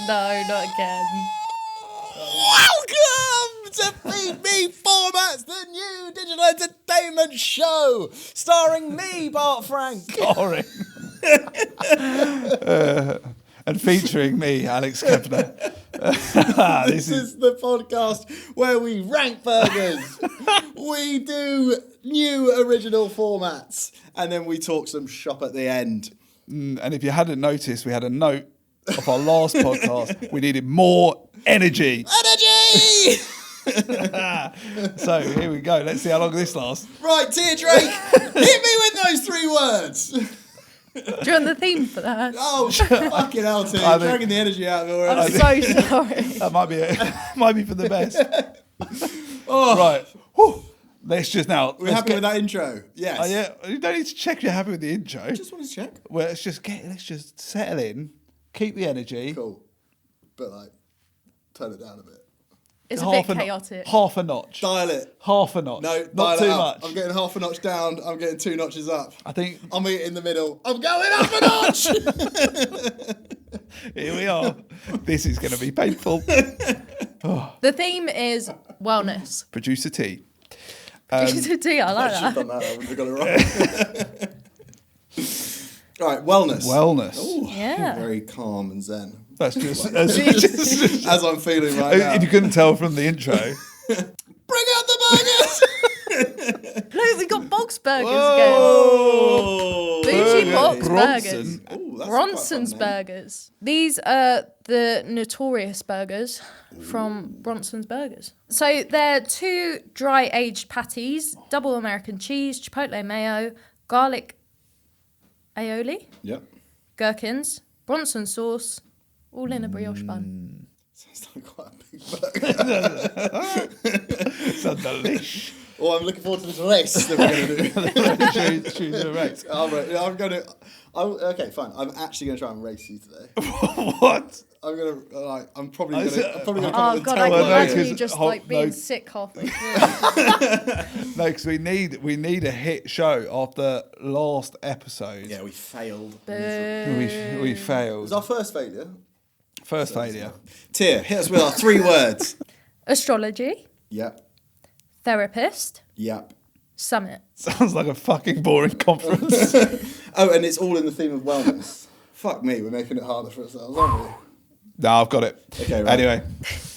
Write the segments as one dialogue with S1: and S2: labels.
S1: No, not again.
S2: Welcome to Feed Me Formats, the new digital entertainment show, starring me, Bart Frank.
S3: Starring. And featuring me, Alex Kepner.
S2: This is the podcast where we rank burgers, we do new original formats, and then we talk some shop at the end.
S3: And if you hadn't noticed, we had a note of our last podcast. We needed more energy.
S2: Energy!
S3: So here we go. Let's see how long this lasts.
S2: Right, Tia Drake, hit me with those 3 words.
S1: Do you want the theme for that?
S2: Oh, fucking hell, Tia. You're dragging the energy out of it already.
S1: I'm so sorry.
S3: That might be for the best.
S2: Oh.
S3: Right. Whew. Let's just now.
S2: We're happy with that intro? Yes.
S3: Yeah. You don't need to check you're happy with the intro.
S2: I just want to check.
S3: Well, let's just settle in. Keep the energy.
S2: Cool. But, like, turn it down a bit.
S1: It's a bit chaotic.
S3: Half a notch.
S2: Dial it.
S3: Half a notch.
S2: No,
S3: not too much.
S2: I'm getting half a notch down. I'm getting 2 notches up.
S3: I think
S2: I'll meet in the middle. I'm going up a notch.
S3: here we are. This is going to be painful.
S1: The theme is wellness.
S3: Producer T.
S1: Producer T, I like
S2: I should have
S1: that.
S2: done that. I wouldn't have got it wrong. All right, wellness. Ooh,
S1: Yeah.
S2: Very calm and zen.
S3: That's just
S2: As I'm feeling right now.
S3: if you couldn't tell from the intro.
S2: Bring out the burgers.
S1: Look, we got box burgers
S2: Oh,
S1: again. Bougie box
S3: Bronson.
S1: burgers.
S2: Ooh, that's
S1: Bronson's
S2: quite a fun name.
S1: Burgers. These are the notorious burgers from Bronson's Burgers. So they're 2 dry aged patties, double American cheese, chipotle mayo, garlic aioli,
S2: Yep.
S1: gherkins, Bronson sauce, all in a brioche bun.
S2: Sounds like quite a big burger.
S3: It's a delish.
S2: Oh, I'm looking forward to this race that we're going to do.
S3: Choose a race.
S2: Okay, fine. I'm actually going to try and race you today.
S3: What?
S2: I'm probably going to come
S1: Oh
S2: up with
S1: God, I
S2: terrible
S1: can
S3: no,
S1: imagine
S2: ideas.
S1: you just
S3: hot-
S1: like being
S3: no.
S1: sick halfway through.
S3: No, because we need a hit show after last episode.
S2: Yeah, we failed.
S3: We
S2: It
S3: failed.
S2: was our first failure.
S3: First failure.
S2: Tia, hit us with our 3 words.
S1: Astrology,
S2: Yep.
S1: therapist,
S2: Yep.
S1: summit.
S3: Sounds like a fucking boring conference.
S2: Oh, and it's all in the theme of wellness. Fuck me, we're making it harder for ourselves, aren't we?
S3: No, I've got it.
S2: Okay, right.
S3: Anyway,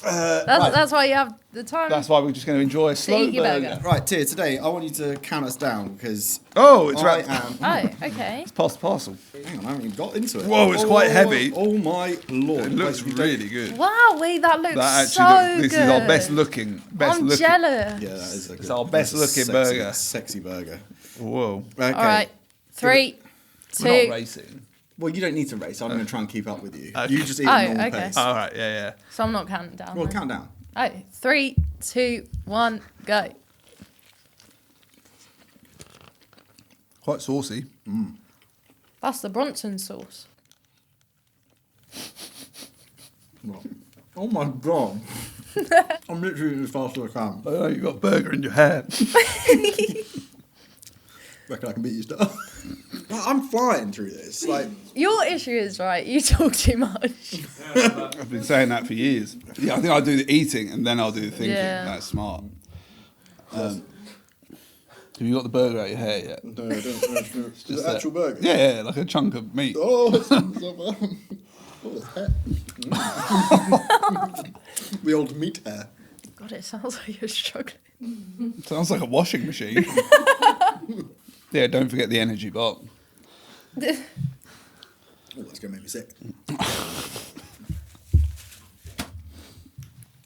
S1: That's why you have the time.
S3: that's why we're just going to enjoy a slow
S1: eat your
S3: burger.
S1: burger.
S2: Right, Tia, today I want you to count us down because
S3: Oh, it's
S2: I
S3: right.
S2: am...
S1: Oh, okay.
S3: Past the parcel.
S2: Hang on, I haven't even got into it.
S3: Whoa, it's quite heavy.
S2: Oh my lord.
S3: It looks
S2: Wait, we don't-
S3: really good.
S1: Wow, that looks
S3: That
S1: so
S3: actually
S1: good.
S3: this is our best looking.
S1: I'm jealous.
S2: Yeah, that is a good...
S3: It's our best
S2: that's a
S3: looking
S2: sexy-
S3: burger.
S2: Sexy burger.
S3: Whoa.
S2: Okay.
S1: All right, 3,
S3: We're not
S1: 2.
S3: racing.
S2: Well, you don't need to race. I'm going to try and keep up with you.
S3: Okay.
S2: You just eat
S1: Oh,
S2: at normal
S1: okay.
S2: pace.
S3: All right. Yeah.
S1: So I'm not counting down.
S2: Well,
S1: then.
S2: count down.
S1: Oh, 3, 2, 1, go.
S3: Quite saucy.
S1: That's the Bronson sauce.
S2: Oh my god. I'm literally eating as fast as I can.
S3: I know you've got a burger in your hand.
S2: Reckon I can beat you still. I'm flying through this. Like,
S1: Your issue is, right, you talk too much.
S3: I've been saying that for years. Yeah, I think I'll do the eating and then I'll do the thinking.
S1: Yeah.
S3: That's smart. Have you got the burger out your hair yet?
S2: no, I don't. Is it
S3: that-
S2: actual burger?
S3: Yeah, like a chunk of meat.
S2: Oh, it's the old meat hair.
S1: God, it sounds like you're struggling.
S3: Sounds like a washing machine. Yeah, don't forget the energy bar.
S2: Oh, that's going to make me sick.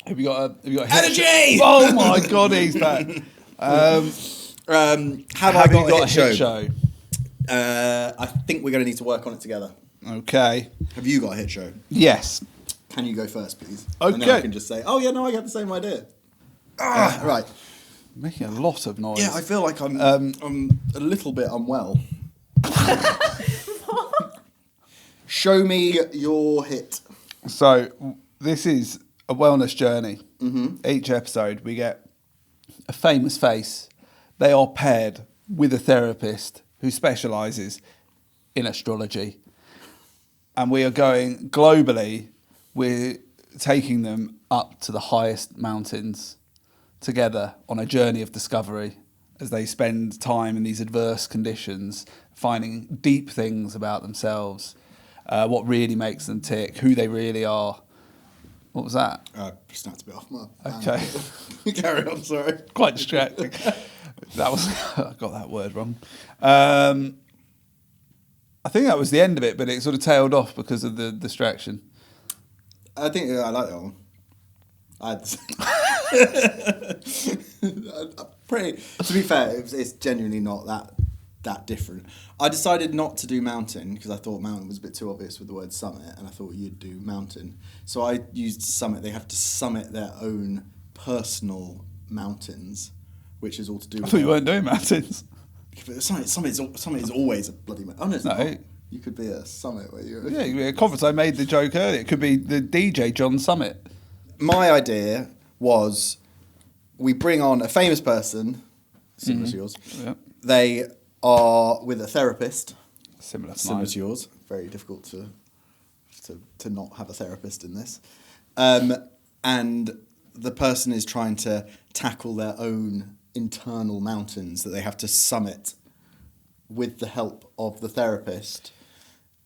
S3: Have you got a
S2: Energy!
S3: Oh my god, he's back.
S2: Have I
S3: you
S2: got a hit show?
S3: show?
S2: I think we're going to need to work on it together.
S3: Okay.
S2: Have you got a hit show?
S3: Yes.
S2: Can you go first, please? And then
S3: Okay.
S2: I can just say, oh yeah, no, I had the same idea. Right.
S3: Making a lot of noise.
S2: Yeah, I feel like I'm a little bit unwell. Show me your hit.
S3: So this is a wellness journey. Mm-hmm. Each episode we get a famous face. They are paired with a therapist who specialises in astrology. And we are going globally we're taking them up to the highest mountains together on a journey of discovery as they spend time in these adverse conditions, finding deep things about themselves, what really makes them tick, who they really are. What was that?
S2: Snapped a bit off my
S3: Okay.
S2: Carry on, sorry.
S3: Quite distracting. I got that word wrong. I think that was the end of it, but it sort of tailed off because of the distraction.
S2: I think I like that one. To be fair, it's genuinely not that different. I decided not to do mountain because I thought mountain was a bit too obvious with the word summit, and I thought you'd do mountain. So I used summit. They have to summit their own personal mountains, which is all to do with...
S3: I thought you weren't doing mountains.
S2: But summit is always a bloody mountain. Oh, no, it's
S3: No.
S2: not. You could be a summit where you...
S3: Yeah, a conference. I made the joke earlier. It could be the DJ John Summit.
S2: My idea was we bring on a famous person, similar to yours.
S3: Yeah.
S2: They are with a therapist,
S3: Similar
S2: to yours. Very difficult to not have a therapist in this. And the person is trying to tackle their own internal mountains that they have to summit with the help of the therapist.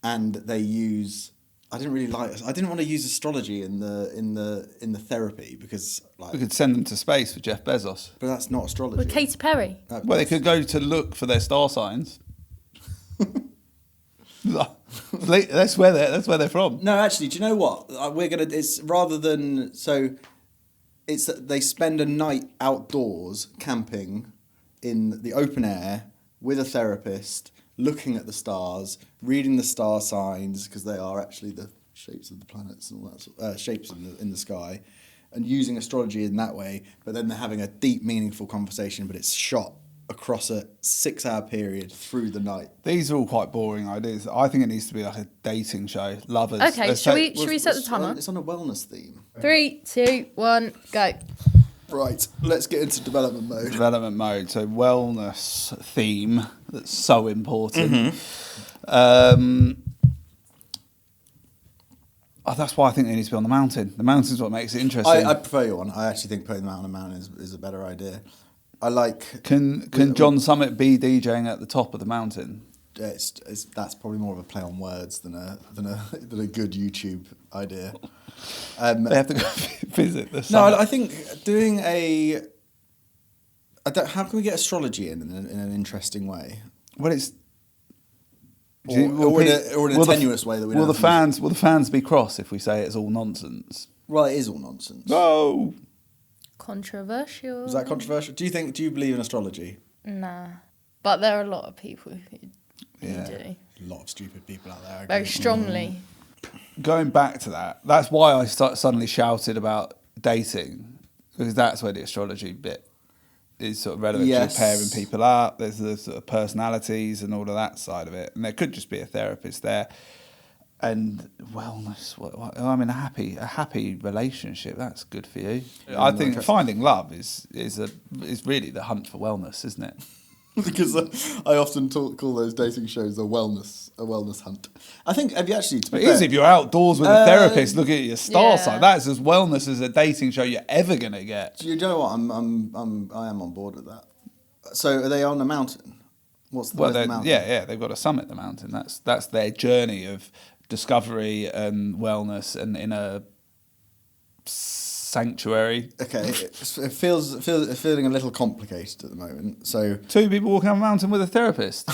S2: And they use... I didn't want to use astrology in the therapy because
S3: We could send them to space with Jeff Bezos.
S2: but that's not astrology.
S1: With Katy Perry.
S3: Well, they could go to look for their star signs. That's where they're from.
S2: No, actually, do you know what? It's rather than it's that they spend a night outdoors camping in the open air with a therapist, looking at the stars, reading the star signs because they are actually the shapes of the planets and all that shapes in the sky, and using astrology in that way. But then they're having a deep, meaningful conversation, but it's shot across a 6-hour period through the night.
S3: These are all quite boring ideas. I think it needs to be like a dating show. Lovers.
S1: Okay,
S3: Let's
S1: should
S3: take-
S1: we set the timer?
S2: It's on a wellness theme.
S1: 3, 2, 1, go.
S2: Right, let's get into development mode.
S3: Development mode. So wellness theme. That's so important. That's why I think they need to be on the mountain. The mountain's what makes it interesting.
S2: I prefer your one. I actually think putting them out on a mountain is a better idea. I like...
S3: Can John Summit be DJing at the top of the mountain?
S2: That's probably more of a play on words than a good YouTube idea.
S3: They have to go visit the
S2: No,
S3: summit.
S2: I think doing a... how can we get astrology in an interesting way?
S3: Well, it's...
S2: Or in a tenuous way that we don't
S3: Will the
S2: have to use.
S3: fans be cross if we say it's all nonsense?
S2: Well, it is all nonsense.
S3: No.
S1: Controversial.
S2: Is that controversial? Do you believe in astrology?
S1: Nah. But there are a lot of people who
S3: Yeah.
S1: do.
S2: A lot of stupid people out there. I
S1: Very
S2: agree.
S1: strongly.
S3: Going back to that, that's why I suddenly shouted about dating, because that's where the astrology bit is sort of relevant
S2: Yes.
S3: to pairing people up. There's the sort of personalities and all of that side of it, and there could just be a therapist there. And wellness, I mean, a happy relationship, that's good for you. I think finding love is really the hunt for wellness, isn't it?
S2: Because I often call those dating shows a wellness hunt. I think, have you actually...
S3: It is if you're outdoors with a therapist looking at your star
S1: Yeah.
S3: sign. That's as wellness as a dating show you're ever going to get.
S2: Do you know what? I am on board with that. So are they on a mountain? Where's the mountain?
S3: Yeah, they've got to summit the mountain. That's their journey of discovery and wellness, and in a sanctuary.
S2: Okay, it feels feeling a little complicated at the moment. So
S3: 2 people walking up a mountain with a therapist.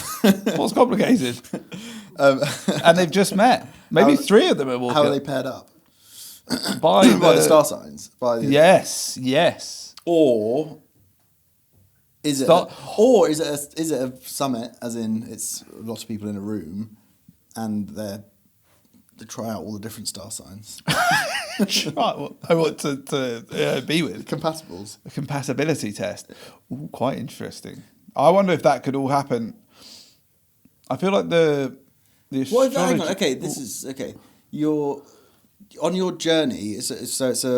S3: What's complicated? And they've just met. Maybe 3 of them are walking.
S2: how are they paired up?
S3: by
S2: the star signs?
S3: Yes.
S2: Or is it? Is it a summit? As in, it's lots of people in a room, and they try out all the different star signs.
S3: Right, I want to be with.
S2: Compatibles.
S3: A compatibility test. Ooh, quite interesting. I wonder if that could all happen. I feel like the
S2: Well, hang on.
S3: astrology-
S2: Okay, this is okay. You're on your journey. It's a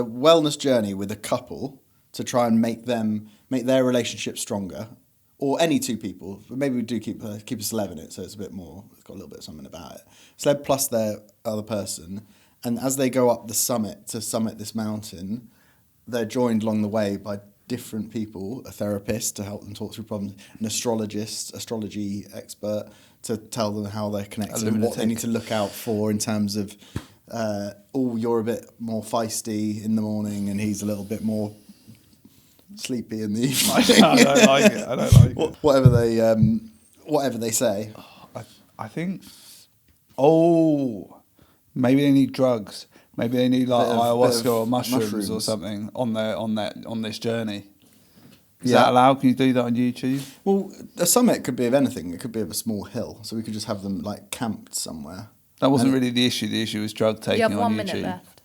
S2: wellness journey with a couple to try and make their relationship stronger, or any 2 people. But maybe we do keep a celeb in it, so it's a bit more. It's got a little bit of something about it. Celeb plus their other person, And as they go up the summit to summit this mountain, they're joined along the way by different people, a therapist to help them talk through problems, an astrology expert to tell them how they're connected and what they need to look out for in terms of, you're a bit more feisty in the morning and he's a little bit more sleepy in the evening.
S3: I don't like it.
S2: Whatever they say.
S3: I think, maybe they need drugs. Maybe they need like ayahuasca or mushrooms or something on this journey. Is that allowed? Can you do that on YouTube?
S2: Well, a summit could be of anything. It could be of a small hill, so we could just have them like camped somewhere.
S3: That wasn't really the issue. The issue was drug taking
S1: You have
S3: on
S1: 1
S3: YouTube.
S1: minute left.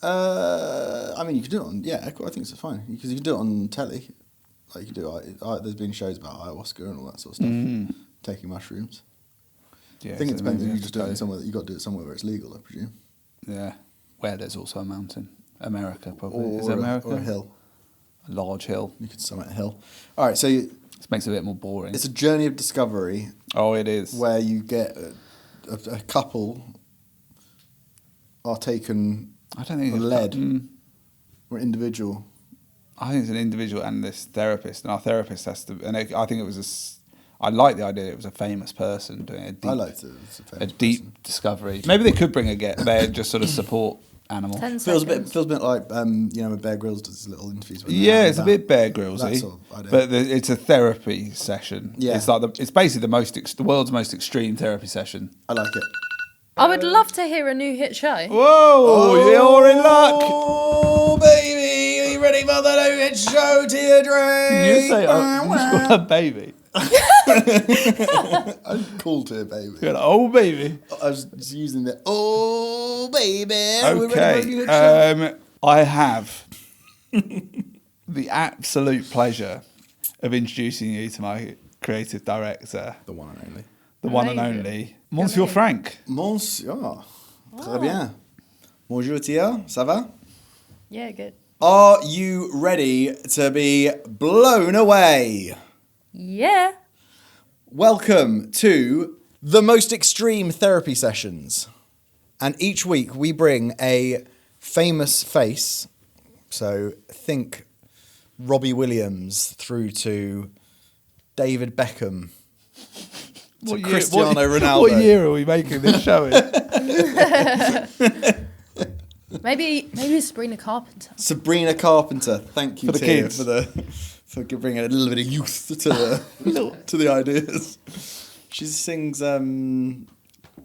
S2: I mean, you could do it on. Yeah, I think it's fine because you can do it on telly. Like you do. There's been shows about ayahuasca and all that sort of stuff. Taking mushrooms.
S3: Yeah,
S2: I think it depends if you
S3: maybe
S2: just do it somewhere. You got to do it somewhere where it's legal, I presume.
S3: Yeah, where there's also a mountain. America, probably. Is
S2: Or
S3: it America?
S2: or a hill.
S3: A large hill.
S2: You could summit a hill. All right, so
S3: This makes it a bit more boring.
S2: it's a journey of discovery
S3: Oh, it is.
S2: where you get a couple are taken
S3: I don't think
S2: or
S3: it's
S2: led or individual.
S3: I think it's an individual and this therapist, and our therapist has to. And I think it was I like the idea. It was a famous person doing a deep,
S2: I liked it. It's a famous
S3: deep discovery. Maybe they could bring a get there just sort of support animal.
S1: 10
S2: Feels a
S1: seconds.
S2: bit like when Bear Grylls does his little interviews. With
S3: Yeah, it's a bit Bear Grylls-y,
S2: that sort of idea.
S3: but it's a therapy session.
S2: Yeah.
S3: It's like it's basically the world's most extreme therapy session.
S2: I like it.
S1: I would love to hear a new hit show.
S3: Whoa, you're in luck.
S2: Oh, baby, are you ready for the new hit show, Teardrink?
S3: You say, you just call her baby.
S2: I'm cool to it, baby.
S3: You're like, oh, baby.
S2: I was just using the baby. We're ready for a new hit show.
S3: Okay. I have the absolute pleasure of introducing you to my creative director,
S2: The one and only.
S3: the one and
S1: Amazing.
S3: only, Monsieur Frank.
S2: Monsieur. Très bien. Bonjour, Tia. Ça va?
S1: Yeah, good.
S2: Are you ready to be blown away?
S1: Yeah.
S2: Welcome to the most extreme therapy sessions. And each week we bring a famous face. So think Robbie Williams through to David Beckham. To Cristiano Ronaldo.
S3: What year are we making this show in?
S1: Maybe Sabrina Carpenter.
S2: Sabrina Carpenter. Thank you
S3: For the
S2: Tia,
S3: kids.
S2: for bringing a little bit of youth to the ideas. She sings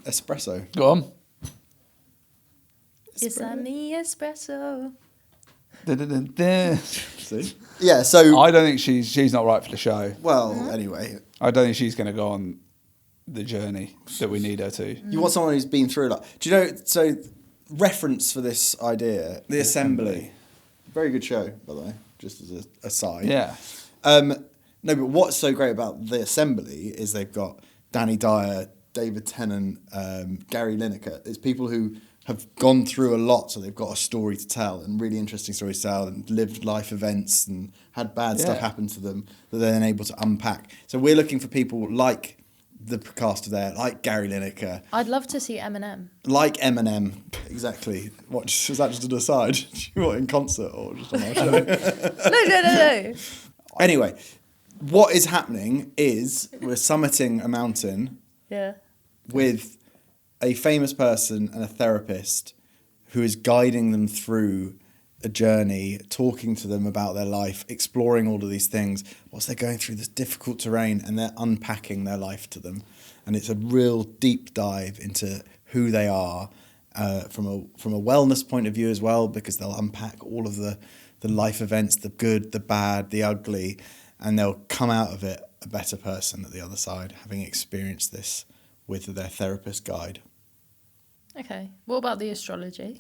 S2: espresso.
S3: Go on.
S1: It's a me espresso.
S3: Da-da-da-da.
S2: See? Yeah, so
S3: I don't think she's not right for the show.
S2: well, anyway,
S3: I don't think she's going to go on the journey that we need her to.
S2: you want someone who's been through a lot. Do you know, so reference for this idea, The Assembly. Very good show, by the way, just as an aside.
S3: Yeah.
S2: No, but what's so great about The Assembly is they've got Danny Dyer, David Tennant, Gary Lineker. It's people who have gone through a lot, so they've got a story to tell and really interesting stories to tell and lived life events and had bad stuff happen to them that they're then able to unpack. So we're looking for people like the caster there, like Gary Lineker,
S1: I'd love to see Eminem.
S2: like Eminem. Exactly. What, was that just an aside? What, in concert or just on our show?
S1: No.
S2: Anyway, what is happening is we're summiting a mountain
S1: Yeah.
S2: with a famous person and a therapist who is guiding them through a journey, talking to them about their life, exploring all of these things, whilst they're going through this difficult terrain and they're unpacking their life to them. And it's a real deep dive into who they are from a wellness point of view as well, because they'll unpack all of the life events, the good, the bad, the ugly, and they'll come out of it a better person at the other side, having experienced this with their therapist guide.
S1: Okay. What about the astrology?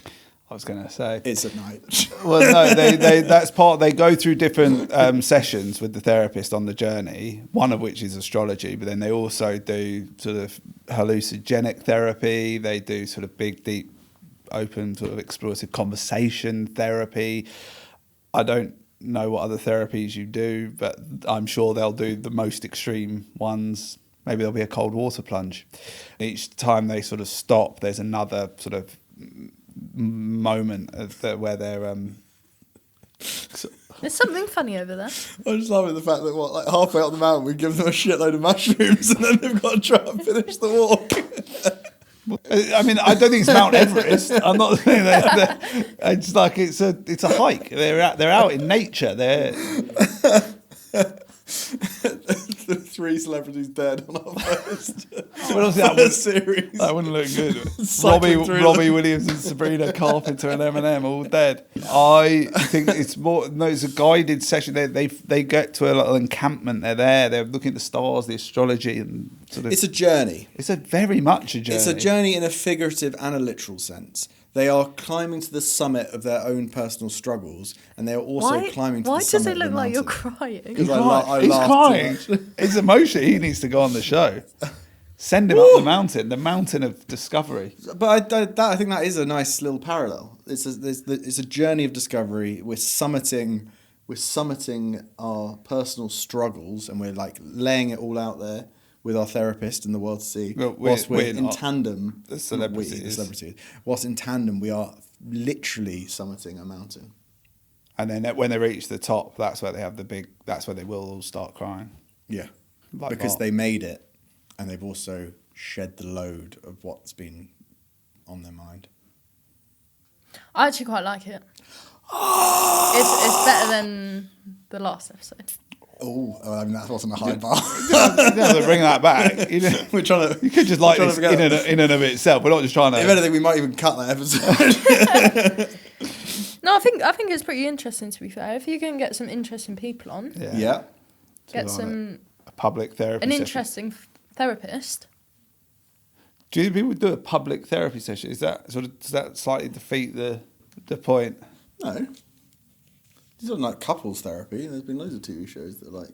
S3: I was going to say.
S2: It's at night.
S3: Well, no, that's part. They go through different sessions with the therapist on the journey. One of which is astrology, but then they also do sort of hallucinogenic therapy. They do sort of big, deep, open, sort of explorative conversation therapy. I don't know what other therapies you do, but I'm sure they'll do the most extreme ones. Maybe there'll be a cold water plunge. Each time they sort of stop, there's another sort of moment where they're
S1: There's something funny over there.
S2: I'm just loving the fact that like halfway up the mountain we give them a shitload of mushrooms and then they've got to try and finish the walk.
S3: I mean, I don't think it's Mount Everest. I'm not saying that. It's like it's a hike. They're out in nature. They're
S2: The 3 celebrities dead on our first, series.
S3: That wouldn't look good.
S2: Cycling through
S3: Robbie Williams and Sabrina, Carpenter and Eminem all dead. I think it's more. No, it's a guided session. They get to a little encampment. They're looking at the stars, the astrology, and sort of.
S2: It's a journey.
S3: It's very much a journey.
S2: It's a journey in a figurative and a literal sense. They are climbing to the summit of their own personal struggles, and they are also climbing to the summit of the mountain. Why does it look like
S1: you're crying?
S3: He's crying. He's emotional. He needs to go on the show. Send him up the mountain of discovery.
S2: But I think that is a nice little parallel. It's a journey of discovery. We're summiting our personal struggles, and we're like laying it all out there with our therapist and the world to see.
S3: Well,
S2: whilst we're in tandem,
S3: the celebrity.
S2: Whilst in tandem, we are literally summiting a mountain.
S3: And then when they reach the top, that's where they have that's where they will all start crying.
S2: Yeah,
S3: Like
S2: because
S3: Bart.
S2: they made it, and they've also shed the load of what's been on their mind.
S1: I actually quite like it. It's better than the last episode.
S2: Oh, I mean, that wasn't a high bar.
S3: No, bring that back.
S2: We're trying to.
S3: You could just like this in and of itself. We're not just trying to.
S2: If anything, we might even cut that episode.
S1: No, I think it's pretty interesting, to be fair. If you can get some interesting people on,
S2: Yeah.
S1: get
S3: a public therapy
S1: an
S3: session.
S1: interesting therapist.
S3: Do you think people do a public therapy session? Does that slightly defeat the point?
S2: No. These are like couples therapy. There's been loads of TV shows that are like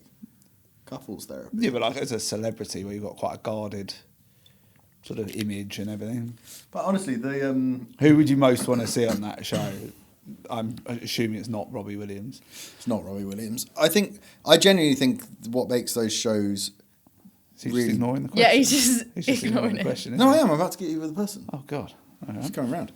S2: couples therapy.
S3: Yeah, but like as a celebrity where you've got quite a guarded sort of image and everything.
S2: But honestly,
S3: Who would you most want to see on that show? I'm assuming it's not Robbie Williams.
S2: It's not Robbie Williams. I genuinely think what makes those shows
S3: Is he
S2: really
S3: just ignoring the question?
S1: Yeah, he's just ignoring
S3: the
S1: it.
S3: question.
S2: No,
S3: isn't
S2: I
S3: he?
S2: am. I'm about to get you with the person.
S3: Oh God. All right.
S2: It's going round.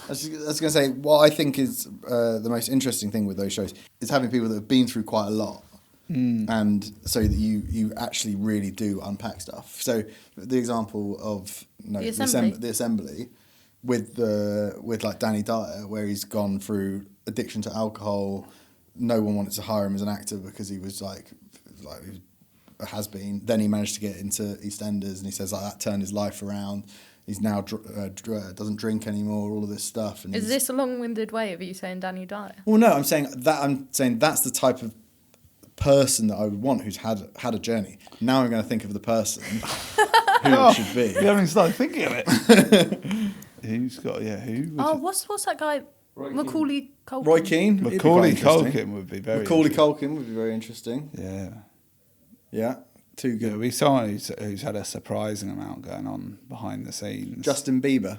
S2: I was going to say, what I think is the most interesting thing with those shows is having people that have been through quite a lot. And so that you actually really do unpack stuff. So the example of the assembly with like Danny Dyer, where he's gone through addiction to alcohol. No one wanted to hire him as an actor because he was like has been. Then he managed to get into EastEnders, and he says like that turned his life around. He's now doesn't drink anymore. All of this stuff. And
S1: Is this a long-winded way of you saying Danny Dyer?
S2: Well, no, I'm saying that's the type of person that I would want who's had a journey. Now I'm going to think of the person who it should be.
S3: You haven't started thinking of it. Who's got who?
S1: What's that guy? Macaulay Culkin.
S2: Roy Keane.
S3: Macaulay Culkin would be very.
S2: Macaulay Culkin would be very interesting.
S3: Yeah.
S2: Yeah. Too good.
S3: Yeah, we someone who's had a surprising amount going on behind the scenes.
S2: Justin Bieber.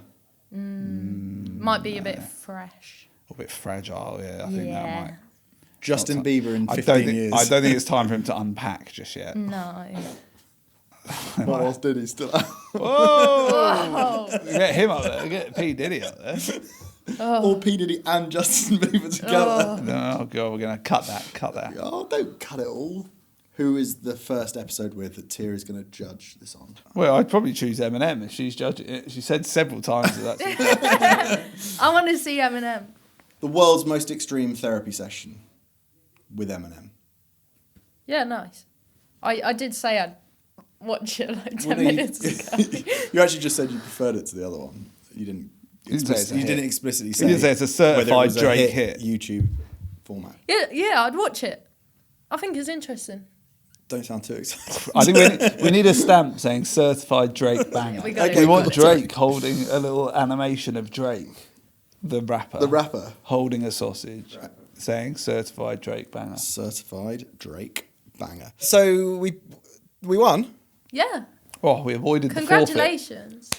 S1: Might be a bit fresh.
S3: A bit fragile, yeah. I think that might.
S2: Justin Bieber in 15 years.
S3: I don't think it's time for him to unpack just yet.
S1: No.
S2: What else did he still have?
S3: Whoa! Get him up there. Get P. Diddy up there.
S2: Or P. Diddy and Justin Bieber together.
S3: Oh, God, we're going to cut that.
S2: Oh, don't cut it all. Who is the first episode with that Tia is going to judge this on?
S3: Well, I'd probably choose Eminem if she's judging it. She said several times that
S1: I want to see Eminem.
S2: The world's most extreme therapy session with Eminem.
S1: Yeah, nice. I did say I'd watch it like 10 minutes ago.
S2: You actually just said you preferred it to the other one. You didn't explicitly say.
S3: You didn't say it's a certified Drake hit.
S2: YouTube format.
S1: Yeah, I'd watch it. I think it's interesting.
S2: Don't sound too excited.
S3: I think we need a stamp saying certified Drake banger.
S1: Yeah,
S3: we want Drake holding a little animation of Drake, the rapper. Holding a sausage, saying certified Drake banger.
S2: Certified Drake banger. So we won.
S1: Yeah.
S3: Oh, we avoided the forfeit.
S1: Congratulations.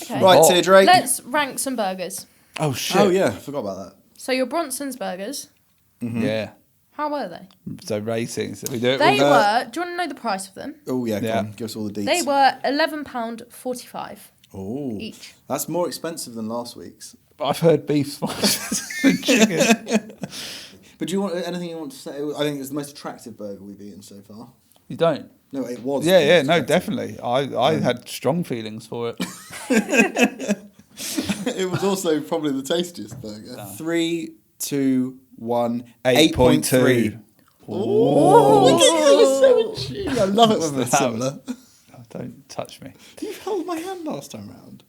S1: Okay.
S2: Right, Tia Drake.
S1: Let's rank some burgers.
S3: Oh, shit.
S2: Oh, yeah, I forgot about that.
S1: So your Bronson's burgers,
S3: Mm-hmm. Yeah.
S1: how were they?
S3: So ratings. If we do it
S1: They
S3: with,
S1: were, do you want to know the price of them?
S2: Oh, yeah,
S3: Yeah.
S2: go on. Give us all the deets.
S1: They were £11.45.
S2: Oh,
S1: each.
S2: that's more expensive than last week's.
S3: I've heard beef's more expensive than chicken.
S2: But do you want anything you want to say? I think it's the most attractive burger we've eaten so far.
S3: You don't?
S2: No, it was.
S3: Yeah,
S2: the
S3: yeah,
S2: most
S3: no,
S2: attractive.
S3: definitely. I had strong feelings for it.
S2: It was also probably the tastiest burger. 3, 2, 1,
S3: 8.2.
S2: Oh, look at you, so cheap. I love it when they're
S3: That
S2: similar.
S3: Oh, don't touch me.
S2: You held my hand last time round.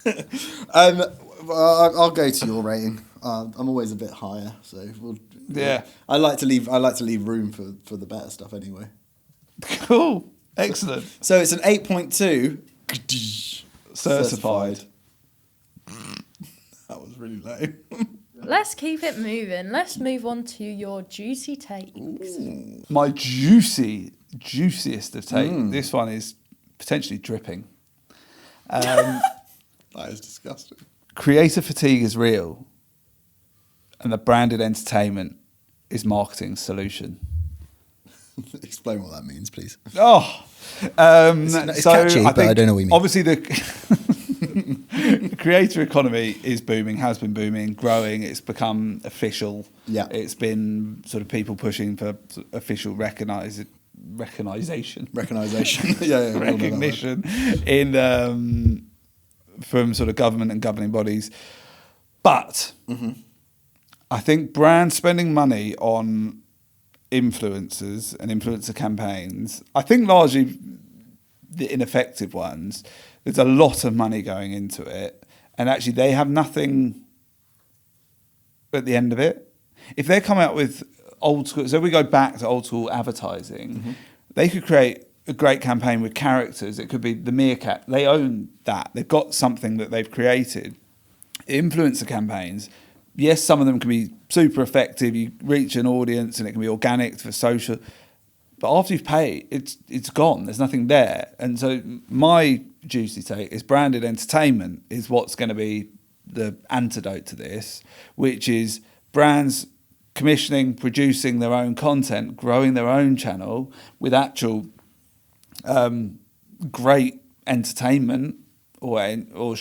S2: I'll go to your rating. I'm always a bit higher, so
S3: Yeah.
S2: I like to leave room for the better stuff anyway.
S3: Cool. Excellent.
S2: So it's an 8.2
S3: Certified.
S2: That was really low.
S1: Let's keep it moving. Let's move on to your juicy takes.
S3: My juiciest of take. This one is potentially dripping.
S2: That is disgusting.
S3: Creator fatigue is real, and the branded entertainment is marketing's solution.
S2: Explain what that means, please.
S3: Oh,
S2: it's catchy, but I don't know what you mean.
S3: Obviously, the creator economy is booming, has been booming, growing. It's become official.
S2: Yeah.
S3: It's been sort of people pushing for official recognition.
S2: Recognition. Yeah,
S3: Recognition in from sort of government and governing bodies. But I think brands spending money on influencers and influencer campaigns, I think largely the ineffective ones, there's a lot of money going into it, and actually they have nothing at the end of it. If they come out with old school, so we go back to old school advertising, they could create a great campaign with characters. It could be the meerkat. They own that. They've got something that they've created. Influencer campaigns, yes, some of them can be super effective. You reach an audience and it can be organic for social. But after you've paid, it's gone. There's nothing there. And so my juicy take is branded entertainment is what's going to be the antidote to this, which is brands commissioning, producing their own content, growing their own channel with actual great entertainment or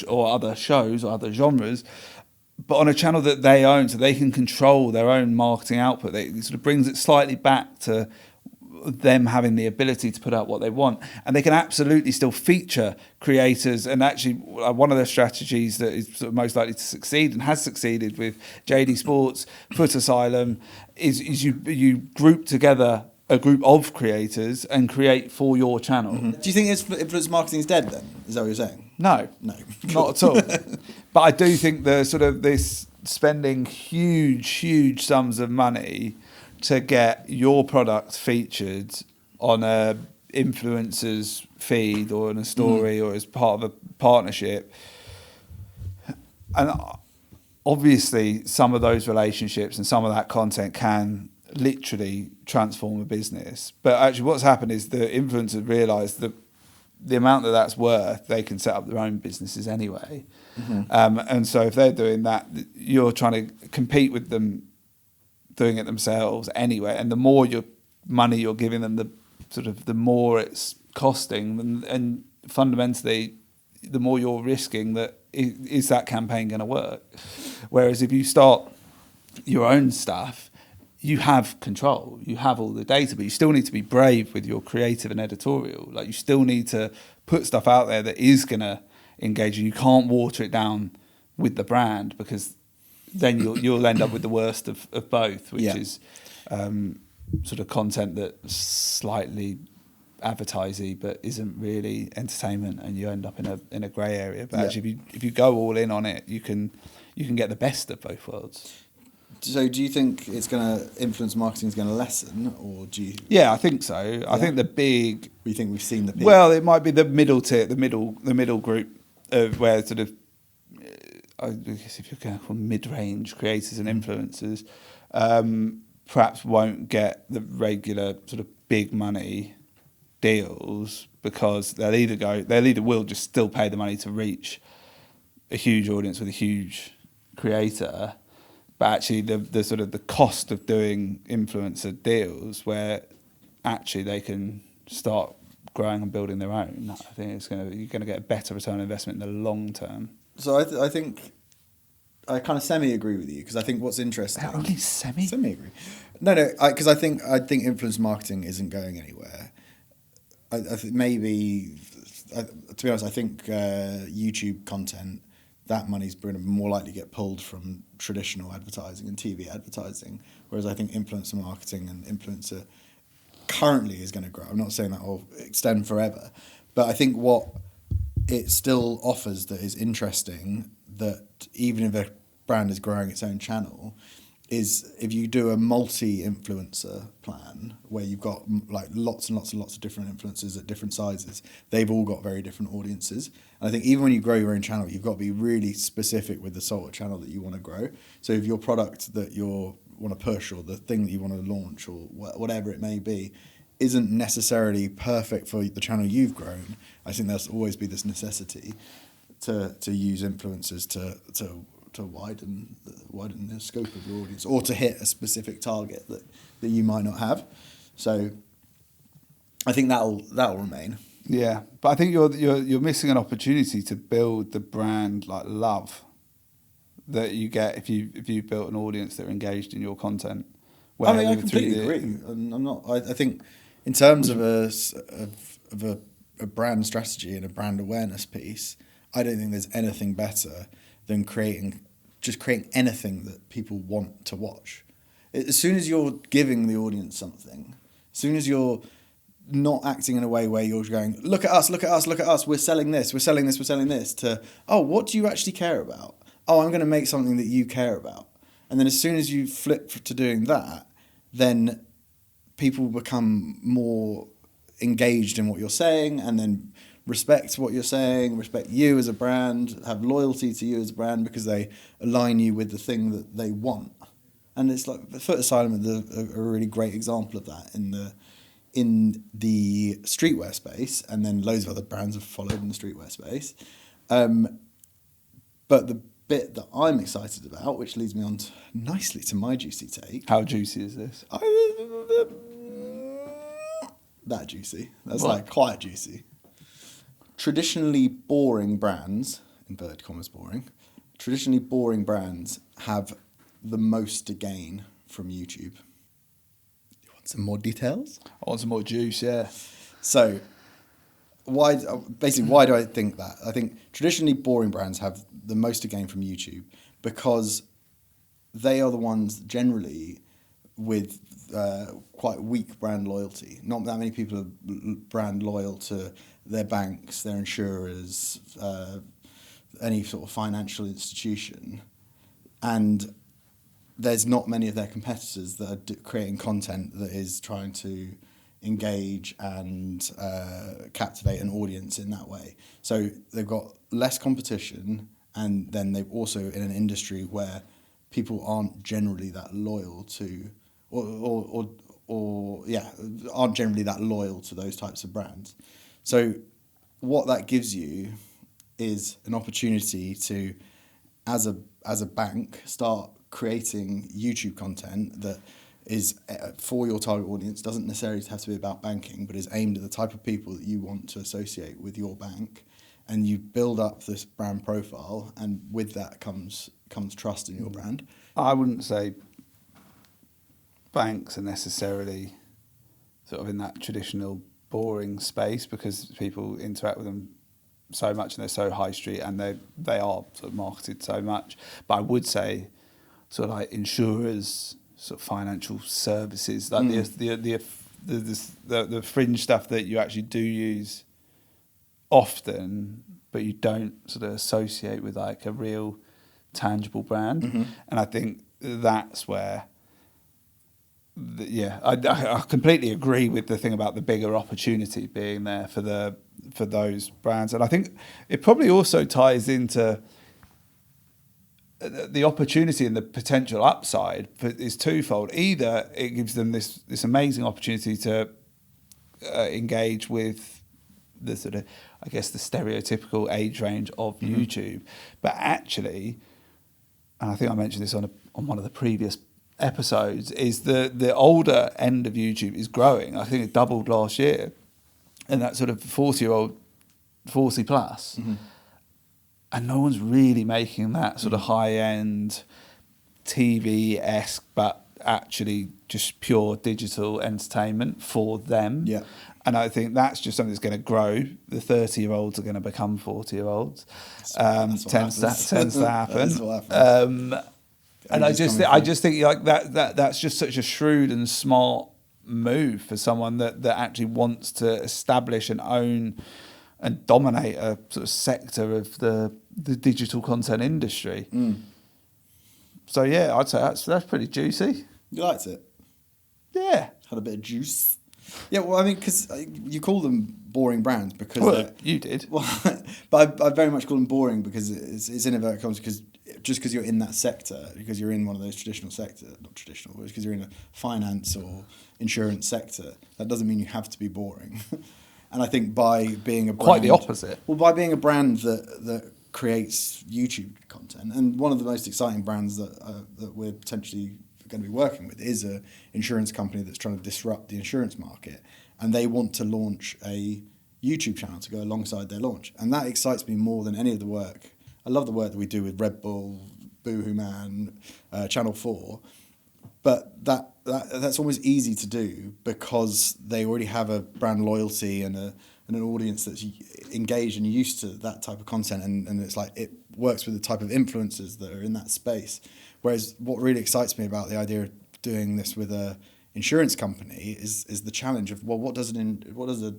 S3: other shows or other genres, but on a channel that they own, so they can control their own marketing output. It sort of brings it slightly back to them having the ability to put out what they want, and they can absolutely still feature creators. And actually, one of their strategies that is sort of most likely to succeed and has succeeded with JD Sports, Foot Asylum, is you group together a group of creators and create for your channel.
S2: Do you think influence marketing is dead then? Is that what you're saying?
S3: No, not at all. But I do think the sort of this spending huge sums of money to get your product featured on a influencer's feed or in a story or as part of a partnership. And obviously some of those relationships and some of that content can literally transform a business. But actually what's happened is the influencers realise that the amount that that's worth, they can set up their own businesses anyway. And so if they're doing that, you're trying to compete with them doing it themselves anyway. And the more money you're giving them, the more it's costing. And fundamentally, the more you're risking that is that campaign going to work. Whereas if you start your own stuff, you have control, you have all the data, but you still need to be brave with your creative and editorial. Like you still need to put stuff out there that is going to engage you. You can't water it down with the brand, because then you'll end up with the worst of both, which is sort of content that's slightly advertising but isn't really entertainment, and you end up in a grey area. But actually, if you go all in on it, you can get the best of both worlds.
S2: So do you think influence marketing is going to lessen, or do you?
S3: Yeah, I think so.
S2: Yeah.
S3: I think the big.
S2: We think we've seen the peak.
S3: Well, it might be the middle tier, the middle group of where sort of, I guess if you're going to call them mid-range creators and influencers, perhaps won't get the regular sort of big money deals, because they'll either will just still pay the money to reach a huge audience with a huge creator. But actually, the sort of the cost of doing influencer deals, where actually they can start growing and building their own, I think you're going to get a better return on investment in the long term.
S2: So I think I kind of semi-agree with you, because I think what's interesting...
S3: Only semi?
S2: Semi-agree. No, because I think influence marketing isn't going anywhere. I think maybe... to be honest, I think YouTube content, that money's going to more likely get pulled from traditional advertising and TV advertising, whereas I think influencer marketing and influencer currently is going to grow. I'm not saying that will extend forever, but I think what it still offers that is interesting, that even if a brand is growing its own channel, is if you do a multi-influencer plan where you've got like lots and lots and lots of different influencers at different sizes, they've all got very different audiences. And I think even when you grow your own channel, you've got to be really specific with the sort of channel that you want to grow. So if your product that you want to push, or the thing that you want to launch, or whatever it may be, isn't necessarily perfect for the channel you've grown, I think there's always be this necessity to use influencers to widen the scope of your audience, or to hit a specific target that you might not have. So I think that'll remain.
S3: Yeah, but I think you're missing an opportunity to build the brand like love that you get if you built an audience that are engaged in your content.
S2: I mean, I completely agree. I'm not. I think in terms of a brand strategy and a brand awareness piece, I don't think there's anything better than creating anything that people want to watch. As soon as you're giving the audience something, as soon as you're not acting in a way where you're going, look at us, look at us, look at us, we're selling this, we're selling this, we're selling this, to, oh, what do you actually care about? Oh, I'm going to make something that you care about. And then as soon as you flip to doing that, then people become more engaged in what you're saying, and then respect what you're saying, respect you as a brand, have loyalty to you as a brand, because they align you with the thing that they want. And it's like Foot Asylum is a really great example of that in the streetwear space, and then loads of other brands have followed in the streetwear space. But the bit that I'm excited about, which leads me on nicely to my juicy take.
S3: How juicy is this?
S2: That juicy. That's
S3: What?
S2: like quite juicy. Traditionally boring brands, inverted commas boring, traditionally boring brands have the most to gain from YouTube. You want some more details?
S3: I want some more juice, yeah.
S2: So, why do I think that? I think traditionally boring brands have the most to gain from YouTube because they are the ones generally with quite weak brand loyalty. Not that many people are brand loyal to their banks, their insurers, any sort of financial institution. And there's not many of their competitors that are creating content that is trying to engage and captivate an audience in that way. So they've got less competition, and then they've also in an industry where people aren't generally that loyal to, aren't generally that loyal to those types of brands. So what that gives you is an opportunity to, as a bank, start creating YouTube content that is for your target audience, doesn't necessarily have to be about banking, but is aimed at the type of people that you want to associate with your bank. And you build up this brand profile, and with that comes trust in your brand.
S3: I wouldn't say banks are necessarily sort of in that traditional boring space, because people interact with them so much and they're so high street and they are sort of marketed so much. But I would say sort of like insurers, sort of financial services, like the fringe stuff that you actually do use often, but you don't sort of associate with like a real tangible brand. Mm-hmm. And I think that's where, I completely agree with the thing about the bigger opportunity being there for those brands. And I think it probably also ties into the opportunity and the potential upside is twofold. Either it gives them this amazing opportunity to engage with the sort of, I guess, the stereotypical age range of YouTube, but actually, and I think I mentioned this on one of the previous episodes, is the older end of YouTube is growing. I think it doubled last year. and that sort of 40-year-old, 40 plus, and no one's really making that sort of high-end TV-esque, but actually just pure digital entertainment for them.
S2: Yeah.
S3: And I think that's just something that's going to grow. The 30-year-olds are going to become 40-year-olds.
S2: That's what
S3: Tends to happen.
S2: That is what happens.
S3: And I just think like that's just such a shrewd and smart move for someone that actually wants to establish and own and dominate a sort of sector of the digital content industry. So yeah, I'd say that's pretty juicy.
S2: You liked it?
S3: Yeah.
S2: Had a bit of juice. Yeah, well, I mean, because you call them boring brands because...
S3: Well, you did.
S2: Well, but I very much call them boring because it's in inverted commas, because just because you're in that sector, because you're in one of those traditional sectors, not traditional, but because you're in a finance or insurance sector, that doesn't mean you have to be boring. And I think by being a brand...
S3: Quite the opposite.
S2: Well, by being a brand that creates YouTube content, and one of the most exciting brands that we're potentially going to be working with is a insurance company that's trying to disrupt the insurance market, and they want to launch a YouTube channel to go alongside their launch, and that excites me more than any of the work. I love the work that we do with Red Bull, Boohoo Man, Channel 4, but that's almost easy to do because they already have a brand loyalty and an audience that's engaged and used to that type of content, and it's like it works with the type of influencers that are in that space. Whereas what really excites me about the idea of doing this with a insurance company is the challenge of, well, what does a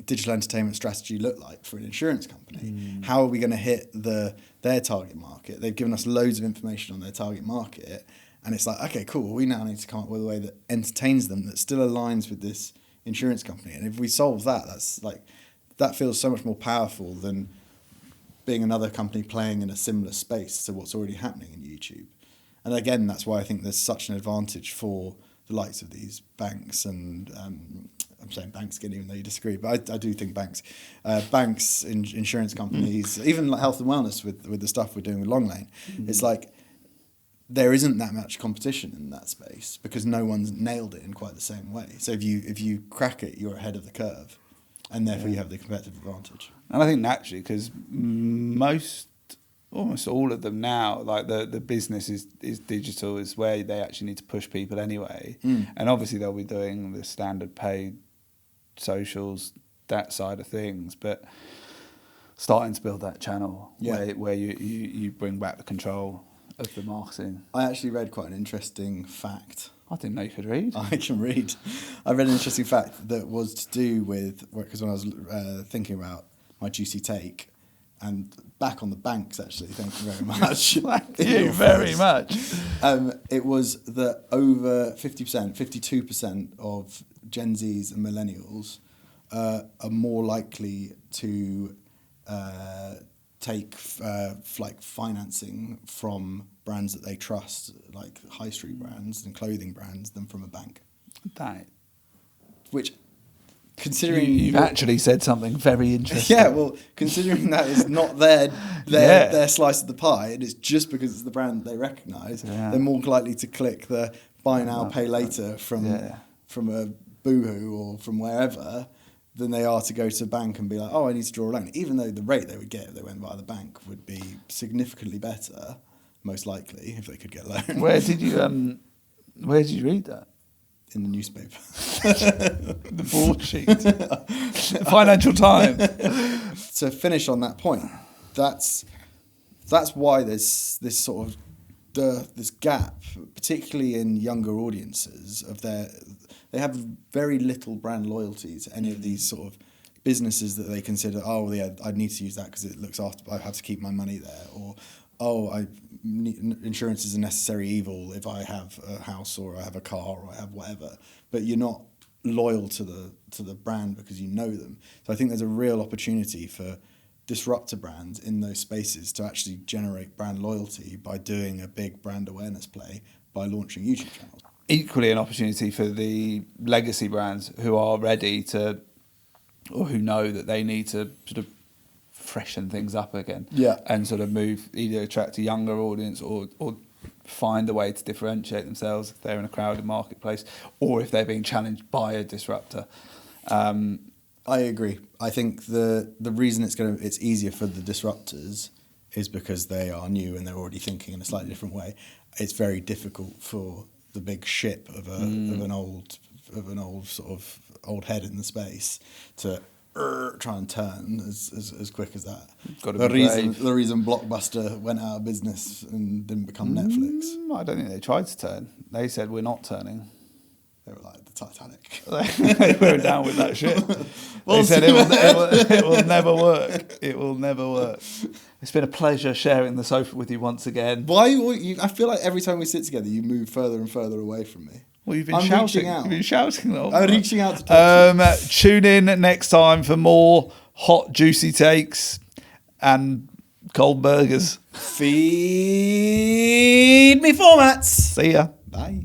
S2: digital entertainment strategy look like for an insurance company? How are we going to hit their target market? They've given us loads of information on their target market, and it's like, okay, cool, we now need to come up with a way that entertains them, that still aligns with this insurance company. And if we solve that, that feels so much more powerful than being another company playing in a similar space to what's already happening in YouTube. And again, that's why I think there's such an advantage for the likes of these banks and I'm saying banks again, even though you disagree, but I do think banks, insurance companies, even like health and wellness with the stuff we're doing with Long Lane. It's like there isn't that much competition in that space because no one's nailed it in quite the same way. So if you crack it, you're ahead of the curve, and therefore you have the competitive advantage.
S3: And I think naturally, because almost all of them now, like the business is digital, is where they actually need to push people anyway. And obviously they'll be doing the standard paid socials, that side of things, but starting to build that channel where you bring back the control of the marketing.
S2: I actually read quite an interesting fact.
S3: I didn't know you could read.
S2: I can read. I read an interesting fact that was to do with, because when I was thinking about my juicy take, and back on the banks, actually, thank you very much.
S3: Thank you very much.
S2: It was that over 50%, 52% of Gen Zs and millennials are more likely to take like financing from brands that they trust, like high street brands and clothing brands, than from a bank. Which, considering
S3: you've actually said something very interesting.
S2: Yeah, well, considering that is not their slice of the pie, and it's just because it's the brand they recognise, they're more likely to click the buy now, pay later from a Boohoo or from wherever than they are to go to a bank and be like, oh, I need to draw a loan. Even though the rate they would get if they went via the bank would be significantly better, most likely, if they could get a loan.
S3: Where did you read that?
S2: In the newspaper.
S3: The broadsheet. Financial Times.
S2: To finish on that point, that's why there's this sort of this gap, particularly in younger audiences, they have very little brand loyalty to any of these sort of businesses that they consider, oh yeah, I need to use that because it looks after, I have to keep my money there, or insurance is a necessary evil if I have a house or I have a car or I have whatever. But you're not loyal to the brand because you know them. So I think there's a real opportunity for disruptor brands in those spaces to actually generate brand loyalty by doing a big brand awareness play by launching YouTube channels.
S3: Equally an opportunity for the legacy brands who are ready to, or who know that they need to sort of freshen things up again, and sort of move, either attract a younger audience or find a way to differentiate themselves if they're in a crowded marketplace or if they're being challenged by a disruptor.
S2: I agree. I think the reason it's easier for the disruptors is because they are new and they're already thinking in a slightly different way. It's very difficult for the big ship of an old sort of old head in the space to try and turn as quick as that. The reason Blockbuster went out of business and didn't become Netflix.
S3: I don't think they tried to turn. They said we're not turning.
S2: They were like the Titanic.
S3: They were down with that shit. They said it will never work. It will never work. It's been a pleasure sharing the sofa with you once again.
S2: I feel like every time we sit together, you move further and further away from me.
S3: Well, you've been shouting. You've been shouting.
S2: I'm reaching out to talk.
S3: Tune in next time for more hot, juicy takes and cold burgers.
S2: Feed me formats.
S3: See ya.
S2: Bye.